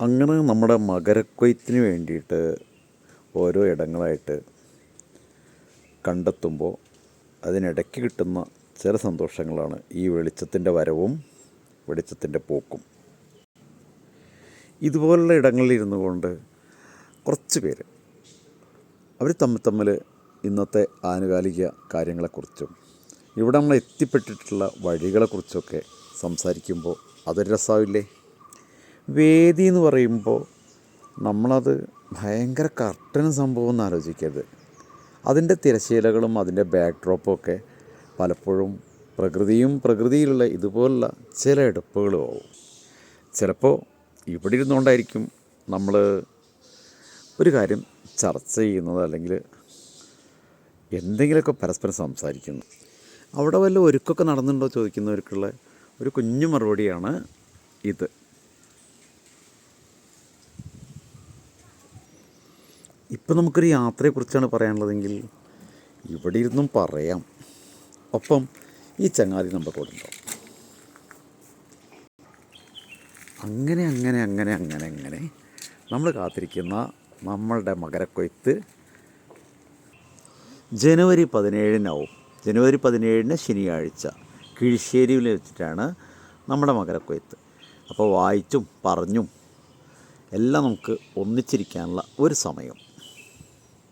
അങ്ങനെ നമ്മുടെ മകരക്കൊയ്ത്തിന് വേണ്ടിയിട്ട് ഓരോ ഇടങ്ങളായിട്ട് കണ്ടെത്തുമ്പോൾ അതിനിടയ്ക്ക് കിട്ടുന്ന ചില സന്തോഷങ്ങളാണ് ഈ വെളിച്ചത്തിൻ്റെ വരവും വെളിച്ചത്തിൻ്റെ പോക്കും. ഇതുപോലുള്ള ഇടങ്ങളിൽ ഇരുന്നു കൊണ്ട് കുറച്ച് പേര് അവർ തമ്മിൽ ഇന്നത്തെ ആനുകാലിക കാര്യങ്ങളെക്കുറിച്ചും ഇവിടെ നമ്മൾ എത്തിപ്പെട്ടിട്ടുള്ള വഴികളെക്കുറിച്ചൊക്കെ സംസാരിക്കുമ്പോൾ അതൊരു രസമാവില്ലേ? വേദി എന്ന് പറയുമ്പോൾ നമ്മളത് ഭയങ്കര കർട്ടനും സംഭവം എന്ന് ആലോചിക്കരുത്. അതിൻ്റെ തിരശ്ശീലകളും അതിൻ്റെ ബാക്ക് ഡ്രോപ്പും ഒക്കെ പലപ്പോഴും പ്രകൃതിയിലുള്ള ഇതുപോലുള്ള ചില എടുപ്പുകളും ആവും. ചിലപ്പോൾ ഇവിടെ ഇരുന്നുകൊണ്ടായിരിക്കും നമ്മൾ ഒരു കാര്യം ചർച്ച ചെയ്യുന്നത്, അല്ലെങ്കിൽ എന്തെങ്കിലുമൊക്കെ പരസ്പരം സംസാരിക്കുന്നു. അവിടെ വല്ല ഒരുക്കൊക്കെ നടന്നുണ്ടോ ചോദിക്കുന്നവർക്കുള്ള ഒരു കുഞ്ഞു മറുപടിയാണ് ഇത്. ഇപ്പം നമുക്കൊരു യാത്രയെക്കുറിച്ചാണ് പറയാനുള്ളതെങ്കിൽ ഇവിടെ ഇരുന്നും പറയാം. ഒപ്പം ഈ ചങ്ങാതി നമ്മുടെ കൂടെ ഉണ്ടാവും. അങ്ങനെ നമ്മൾ കാത്തിരിക്കുന്ന നമ്മളുടെ മകരക്കൊയ്ത്ത് ജനുവരി 17-നാവും. ജനുവരി 17-ന് ശനിയാഴ്ച കിഴിശ്ശേരിയിൽ വെച്ചിട്ടാണ് നമ്മുടെ മകരക്കൊയ്ത്ത്. അപ്പോൾ വായിച്ചും പറഞ്ഞും എല്ലാം നമുക്ക് ഒന്നിച്ചിരിക്കാനുള്ള ഒരു സമയം.